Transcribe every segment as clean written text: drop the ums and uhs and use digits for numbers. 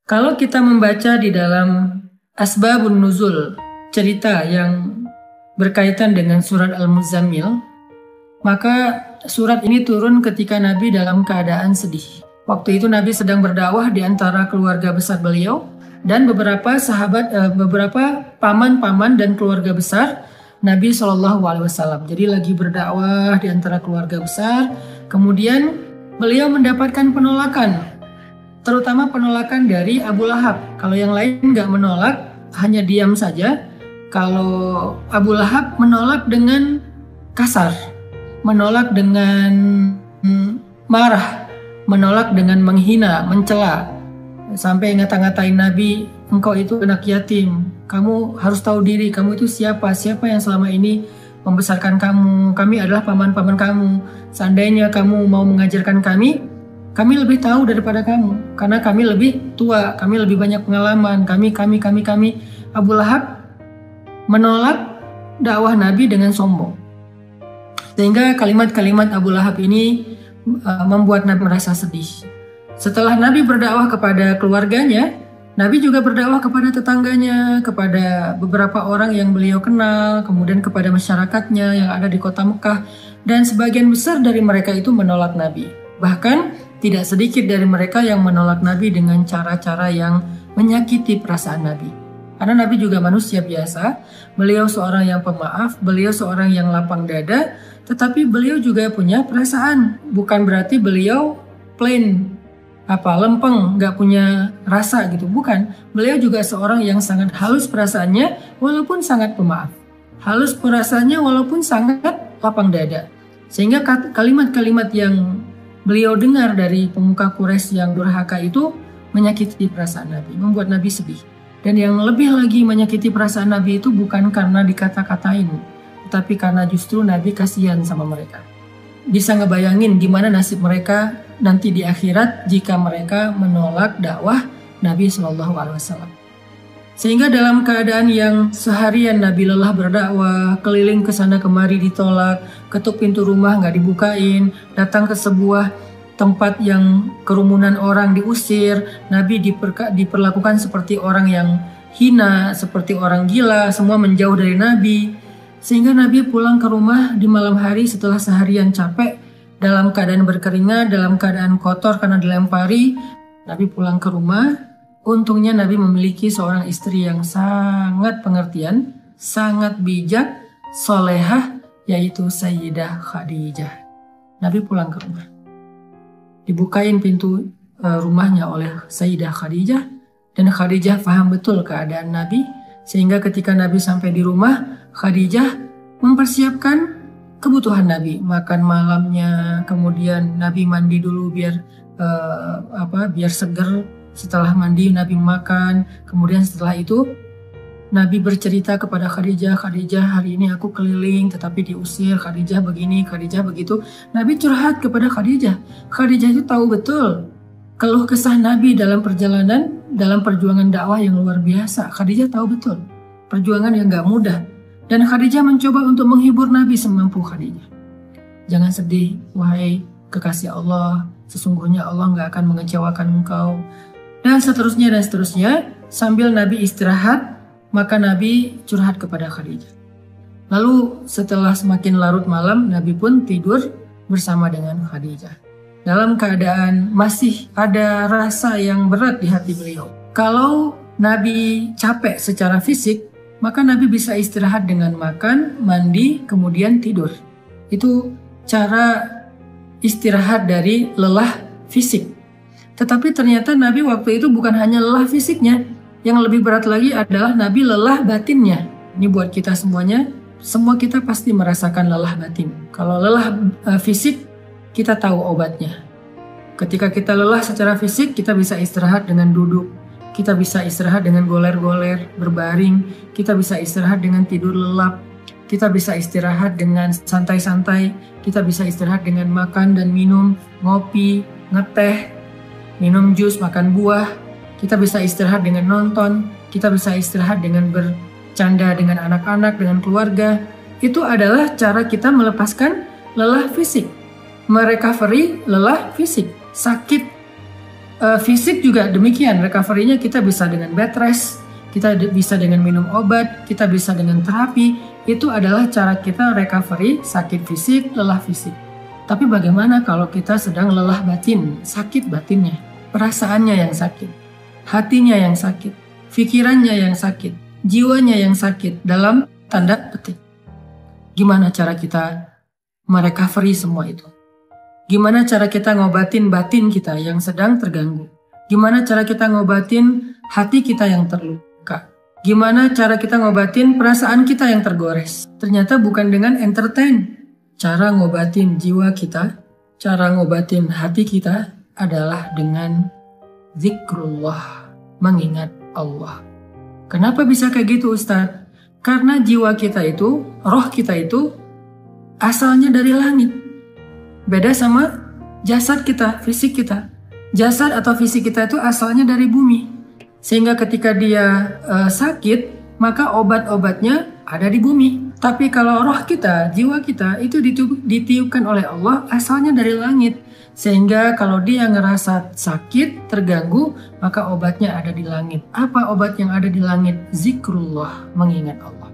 Kalau kita membaca di dalam Asbabun Nuzul, cerita yang berkaitan dengan surat Al-Muzammil, maka surat ini turun ketika Nabi dalam keadaan sedih. Waktu itu Nabi sedang berdakwah di antara keluarga besar beliau dan beberapa sahabat, beberapa paman-paman dan keluarga besar Nabi SAW. Jadi lagi berdakwah di antara keluarga besar, kemudian beliau mendapatkan penolakan, terutama penolakan dari Abu Lahab. Kalau yang lain nggak menolak, hanya diam saja. Kalau Abu Lahab menolak dengan kasar, menolak dengan marah, menolak dengan menghina, mencela, sampai ngata-ngatain Nabi, engkau itu anak yatim, kamu harus tahu diri, kamu itu siapa yang selama ini membesarkan kamu, kami adalah paman-paman kamu, seandainya kamu mau mengajarkan kami lebih tahu daripada kamu, karena kami lebih tua, kami lebih banyak pengalaman, kami. Abu Lahab menolak dakwah Nabi dengan sombong. Sehingga kalimat-kalimat Abu Lahab ini membuat Nabi merasa sedih. Setelah Nabi berdakwah kepada keluarganya, Nabi juga berdakwah kepada tetangganya, kepada beberapa orang yang beliau kenal, kemudian kepada masyarakatnya yang ada di kota Mekah, dan sebagian besar dari mereka itu menolak Nabi. Bahkan tidak sedikit dari mereka yang menolak Nabi dengan cara-cara yang menyakiti perasaan Nabi. Karena Nabi juga manusia biasa, beliau seorang yang pemaaf, beliau seorang yang lapang dada, tetapi beliau juga punya perasaan. Bukan berarti beliau plain, lempeng, nggak punya rasa gitu. Bukan, beliau juga seorang yang sangat halus perasaannya walaupun sangat pemaaf. Halus perasaannya walaupun sangat lapang dada. Sehingga kalimat-kalimat yang beliau dengar dari pemuka Quraisy yang durhaka itu menyakiti perasaan Nabi, membuat Nabi sedih. Dan yang lebih lagi menyakiti perasaan Nabi itu bukan karena dikata-katain, tetapi karena justru Nabi kasihan sama mereka. Bisa ngebayangin gimana nasib mereka nanti di akhirat jika mereka menolak dakwah Nabi SAW. Sehingga dalam keadaan yang seharian Nabi lelah berdakwah, keliling ke sana kemari ditolak, ketuk pintu rumah nggak dibukain, datang ke sebuah tempat yang kerumunan orang diusir, Nabi diperlakukan seperti orang yang hina, seperti orang gila, semua menjauh dari Nabi. Sehingga Nabi pulang ke rumah di malam hari setelah seharian capek, dalam keadaan berkeringat, dalam keadaan kotor karena dilempari. Nabi pulang ke rumah, untungnya Nabi memiliki seorang istri yang sangat pengertian, sangat bijak, solehah, yaitu Sayyidah Khadijah. Nabi pulang ke rumah, dibukain pintu rumahnya oleh Sayyidah Khadijah, dan Khadijah paham betul keadaan Nabi, sehingga ketika Nabi sampai di rumah, Khadijah mempersiapkan kebutuhan Nabi, makan malamnya, kemudian Nabi mandi dulu biar seger. Setelah mandi Nabi makan, kemudian setelah itu Nabi bercerita kepada Khadijah, Khadijah hari ini aku keliling tetapi diusir, Khadijah begini, Khadijah begitu. Nabi curhat kepada Khadijah. Khadijah itu tahu betul keluh kesah Nabi dalam perjalanan, dalam perjuangan dakwah yang luar biasa. Khadijah tahu betul perjuangan yang gak mudah. Dan Khadijah mencoba untuk menghibur Nabi semampu Khadijah. Jangan sedih, wahai kekasih Allah, sesungguhnya Allah gak akan mengecewakan engkau. Dan seterusnya dan seterusnya. Sambil Nabi istirahat, maka Nabi curhat kepada Khadijah. Lalu setelah semakin larut malam, Nabi pun tidur bersama dengan Khadijah. Dalam keadaan masih ada rasa yang berat di hati beliau. Kalau Nabi capek secara fisik, maka Nabi bisa istirahat dengan makan, mandi, kemudian tidur. Itu cara istirahat dari lelah fisik. Tetapi ternyata Nabi waktu itu bukan hanya lelah fisiknya. Yang lebih berat lagi adalah Nabi lelah batinnya. Ini buat kita semuanya, semua kita pasti merasakan lelah batin. Kalau lelah fisik, kita tahu obatnya. Ketika kita lelah secara fisik, kita bisa istirahat dengan duduk. Kita bisa istirahat dengan goler-goler, berbaring. Kita bisa istirahat dengan tidur lelap. Kita bisa istirahat dengan santai-santai. Kita bisa istirahat dengan makan dan minum, ngopi, ngeteh, minum jus, makan buah. Kita bisa istirahat dengan nonton. Kita bisa istirahat dengan bercanda dengan anak-anak, dengan keluarga. Itu adalah cara kita melepaskan lelah fisik. Merecovery lelah fisik. Sakit Fisik juga demikian, recovery-nya kita bisa dengan bed rest, kita bisa dengan minum obat, kita bisa dengan terapi. Itu adalah cara kita recovery sakit fisik, lelah fisik. Tapi bagaimana kalau kita sedang lelah batin, sakit batinnya, perasaannya yang sakit, hatinya yang sakit, pikirannya yang sakit, jiwanya yang sakit, dalam tanda petik. Gimana cara kita merecovery semua itu? Gimana cara kita ngobatin batin kita yang sedang terganggu? Gimana cara kita ngobatin hati kita yang terluka? Gimana cara kita ngobatin perasaan kita yang tergores? Ternyata bukan dengan entertain. Cara ngobatin jiwa kita, cara ngobatin hati kita adalah dengan zikrullah, mengingat Allah. Kenapa bisa kayak gitu, Ustadz? Karena jiwa kita itu, roh kita itu asalnya dari langit. Beda sama jasad kita, fisik kita. Jasad atau fisik kita itu asalnya dari bumi. Sehingga ketika dia sakit, maka obat-obatnya ada di bumi. Tapi kalau roh kita, jiwa kita itu ditiupkan oleh Allah asalnya dari langit. Sehingga kalau dia ngerasa sakit, terganggu, maka obatnya ada di langit. Apa obat yang ada di langit? Zikrullah, mengingat Allah.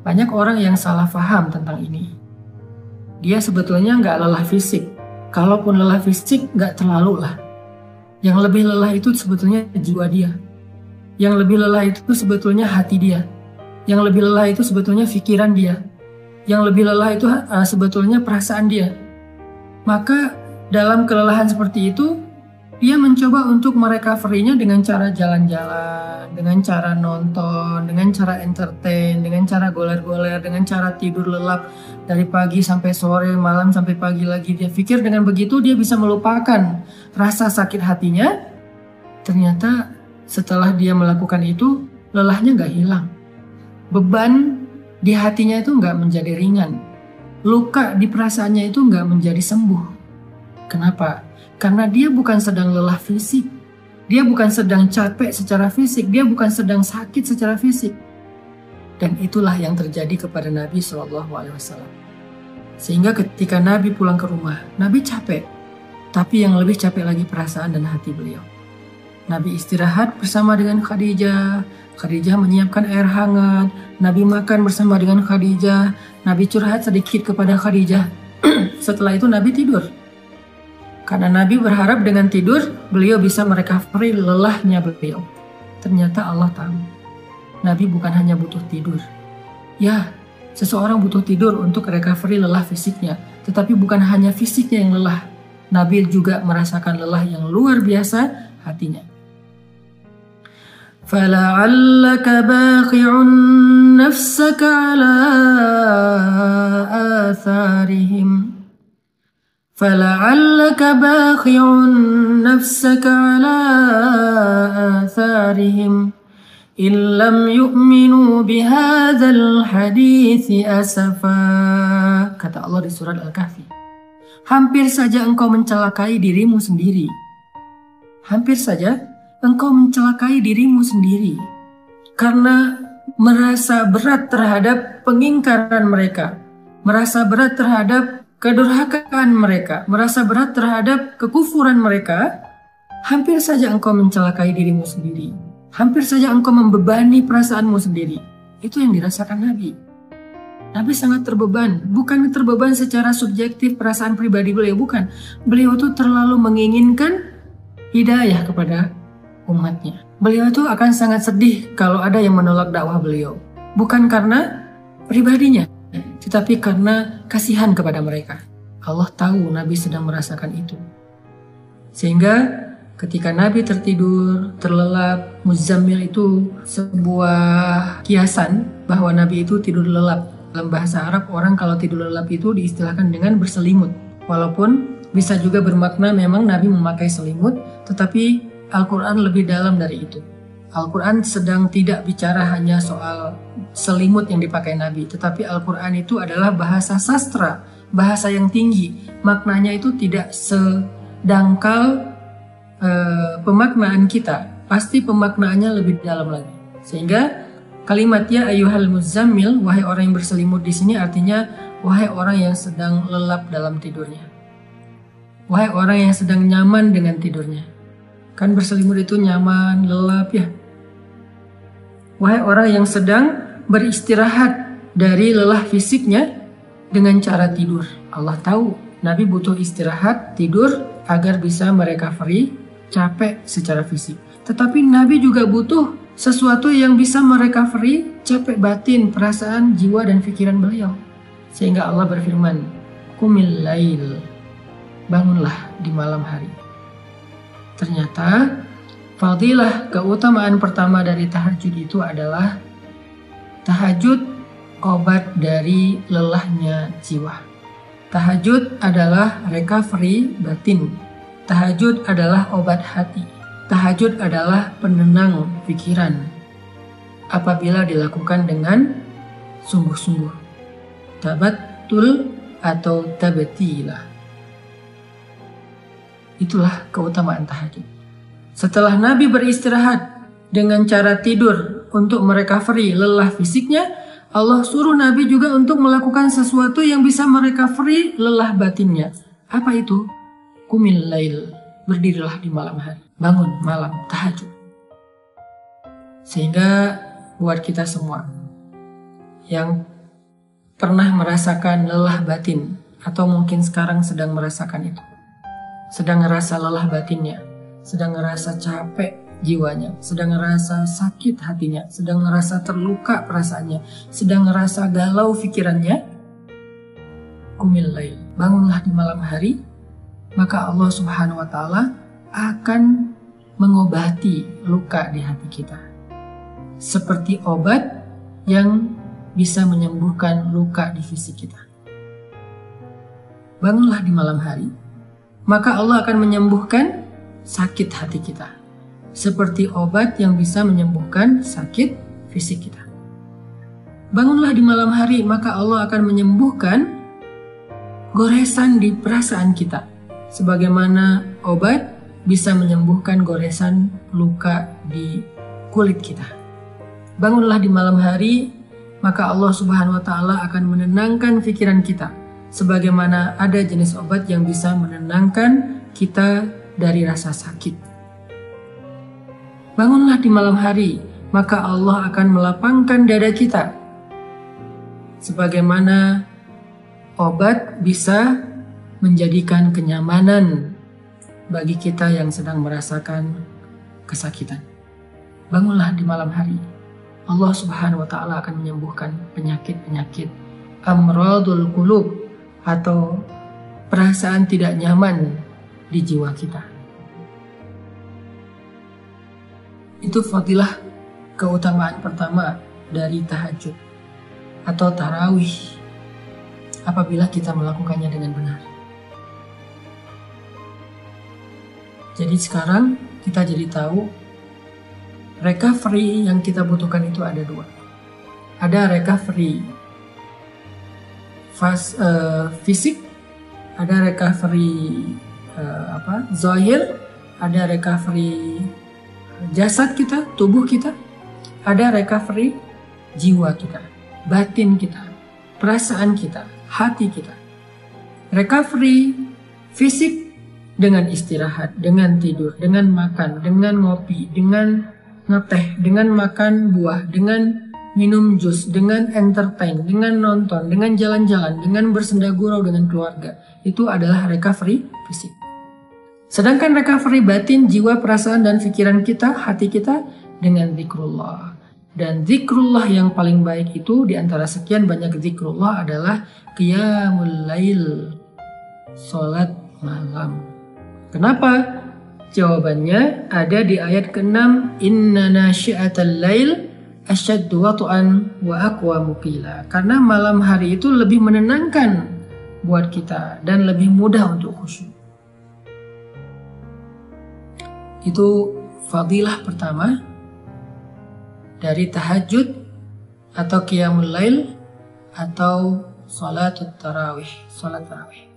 Banyak orang yang salah paham tentang ini. Dia sebetulnya nggak lelah fisik. Kalaupun lelah fisik, nggak terlalu lah. Yang lebih lelah itu sebetulnya jiwa dia. Yang lebih lelah itu sebetulnya hati dia. Yang lebih lelah itu sebetulnya pikiran dia. Yang lebih lelah itu sebetulnya perasaan dia. Maka dalam kelelahan seperti itu, dia mencoba untuk merecovery-nya dengan cara jalan-jalan, dengan cara nonton, dengan cara entertain, dengan cara goler-goler, dengan cara tidur lelap dari pagi sampai sore, malam sampai pagi lagi. Dia pikir dengan begitu dia bisa melupakan rasa sakit hatinya. Ternyata setelah dia melakukan itu, lelahnya gak hilang. Beban di hatinya itu gak menjadi ringan. Luka di perasaannya itu gak menjadi sembuh. Kenapa? Karena dia bukan sedang lelah fisik. Dia bukan sedang capek secara fisik. Dia bukan sedang sakit secara fisik. Dan itulah yang terjadi kepada Nabi SAW. Sehingga ketika Nabi pulang ke rumah, Nabi capek. Tapi yang lebih capek lagi perasaan dan hati beliau. Nabi istirahat bersama dengan Khadijah. Khadijah menyiapkan air hangat. Nabi makan bersama dengan Khadijah. Nabi curhat sedikit kepada Khadijah. Setelah itu Nabi tidur. Karena Nabi berharap dengan tidur, beliau bisa merecovery lelahnya beliau. Ternyata Allah tahu. Nabi bukan hanya butuh tidur. Ya, seseorang butuh tidur untuk recovery lelah fisiknya. Tetapi bukan hanya fisiknya yang lelah. Nabi juga merasakan lelah yang luar biasa hatinya. فَلَعَلَّكَ بَاخِعٌ نَفْسَكَ عَلَىٰ آثَارِهِمْ فَلَعَلَّكَ بَاخِعٌ نَفْسَكَ عَلَىٰ آثَارِهِمْ إِن لَّمْ يُؤْمِنُوا بِهَٰذَا الْحَدِيثِ أَسَفًا. Kata Allah di surat Al-Kahfi. Hampir saja engkau mencelakai dirimu sendiri. Hampir saja engkau mencelakai dirimu sendiri. Karena merasa berat terhadap pengingkaran mereka. Merasa berat terhadap kedurhakaan mereka, merasa berat terhadap kekufuran mereka, hampir saja engkau mencelakai dirimu sendiri. Hampir saja engkau membebani perasaanmu sendiri. Itu yang dirasakan Nabi. Nabi sangat terbeban. Bukan terbeban secara subjektif perasaan pribadi beliau, bukan. Beliau itu terlalu menginginkan hidayah kepada umatnya. Beliau itu akan sangat sedih kalau ada yang menolak dakwah beliau. Bukan karena pribadinya, tetapi karena kasihan kepada mereka. Allah tahu Nabi sedang merasakan itu. Sehingga ketika Nabi tertidur, terlelap, Muzammil itu sebuah kiasan bahwa Nabi itu tidur lelap. Dalam bahasa Arab, orang kalau tidur lelap itu diistilahkan dengan berselimut. Walaupun bisa juga bermakna memang Nabi memakai selimut, tetapi Al-Quran lebih dalam dari itu. Al-Quran sedang tidak bicara hanya soal selimut yang dipakai Nabi, tetapi Al-Quran itu adalah bahasa sastra, bahasa yang tinggi. Maknanya itu tidak sedangkal pemaknaan kita, pasti pemaknaannya lebih dalam lagi. Sehingga kalimatnya ayyuhal muzammil, wahai orang yang berselimut di sini artinya wahai orang yang sedang lelap dalam tidurnya. Wahai orang yang sedang nyaman dengan tidurnya. Kan berselimut itu nyaman, lelap ya. Wahai orang yang sedang beristirahat dari lelah fisiknya dengan cara tidur. Allah tahu Nabi butuh istirahat, tidur agar bisa merecovery capek secara fisik. Tetapi Nabi juga butuh sesuatu yang bisa merecovery capek batin, perasaan, jiwa dan pikiran beliau. Sehingga Allah berfirman, "Qumil lail." Bangunlah di malam hari. Ternyata fadilah keutamaan pertama dari tahajud itu adalah tahajud obat dari lelahnya jiwa. Tahajud adalah recovery batin. Tahajud adalah obat hati. Tahajud adalah penenang pikiran apabila dilakukan dengan sungguh-sungguh. Tabattul atau tabtilah. Itulah keutamaan tahajud. Setelah Nabi beristirahat dengan cara tidur untuk merecovery lelah fisiknya, Allah suruh Nabi juga untuk melakukan sesuatu yang bisa merecovery lelah batinnya. Apa itu? Qumil lail. Berdirilah di malam hari. Bangun malam, tahajud. Sehingga buat kita semua yang pernah merasakan lelah batin, atau mungkin sekarang sedang merasakan itu, sedang ngerasa lelah batinnya, sedang ngerasa capek jiwanya, sedang ngerasa sakit hatinya, sedang ngerasa terluka perasaannya, sedang ngerasa galau pikirannya, qumil lail, bangunlah di malam hari, maka Allah Subhanahu wa Ta'ala akan mengobati luka di hati kita, seperti obat yang bisa menyembuhkan luka di fisik kita. Bangunlah di malam hari, maka Allah akan menyembuhkan sakit hati kita, seperti obat yang bisa menyembuhkan sakit fisik kita. Bangunlah di malam hari, maka Allah akan menyembuhkan goresan di perasaan kita, sebagaimana obat bisa menyembuhkan goresan luka di kulit kita. Bangunlah di malam hari, maka Allah Subhanahu wa Ta'ala akan menenangkan pikiran kita, sebagaimana ada jenis obat yang bisa menenangkan kita dari rasa sakit. Bangunlah di malam hari, maka Allah akan melapangkan dada kita, sebagaimana obat bisa menjadikan kenyamanan bagi kita yang sedang merasakan kesakitan. Bangunlah di malam hari, Allah Subhanahu wa Ta'ala akan menyembuhkan penyakit-penyakit amradul qulub, atau perasaan tidak nyaman di jiwa kita. Itu fadilah keutamaan pertama dari tahajud atau tarawih apabila kita melakukannya dengan benar. Jadi sekarang kita jadi tahu recovery yang kita butuhkan itu ada dua. Ada recovery fisik, ada recovery zahir, ada recovery jasad kita, tubuh kita, ada recovery jiwa kita, batin kita, perasaan kita, hati kita. Recovery fisik dengan istirahat, dengan tidur, dengan makan, dengan ngopi, dengan ngeteh, dengan makan buah, dengan minum jus, dengan entertain, dengan nonton, dengan jalan-jalan, dengan bersenda gurau dengan keluarga. Itu adalah recovery fisik. Sedangkan recovery batin, jiwa, perasaan, dan pikiran kita, hati kita dengan zikrullah. Dan zikrullah yang paling baik itu di antara sekian banyak zikrullah adalah qiyamul lail, salat malam. Kenapa? Jawabannya ada di ayat ke-6, inna nasyi'atal lail asyaddu wat'an wa aqwamu qila. Karena malam hari itu lebih menenangkan buat kita dan lebih mudah untuk khusyuk. Itu fadilah pertama dari tahajud atau qiyamul lail atau salat tarawih.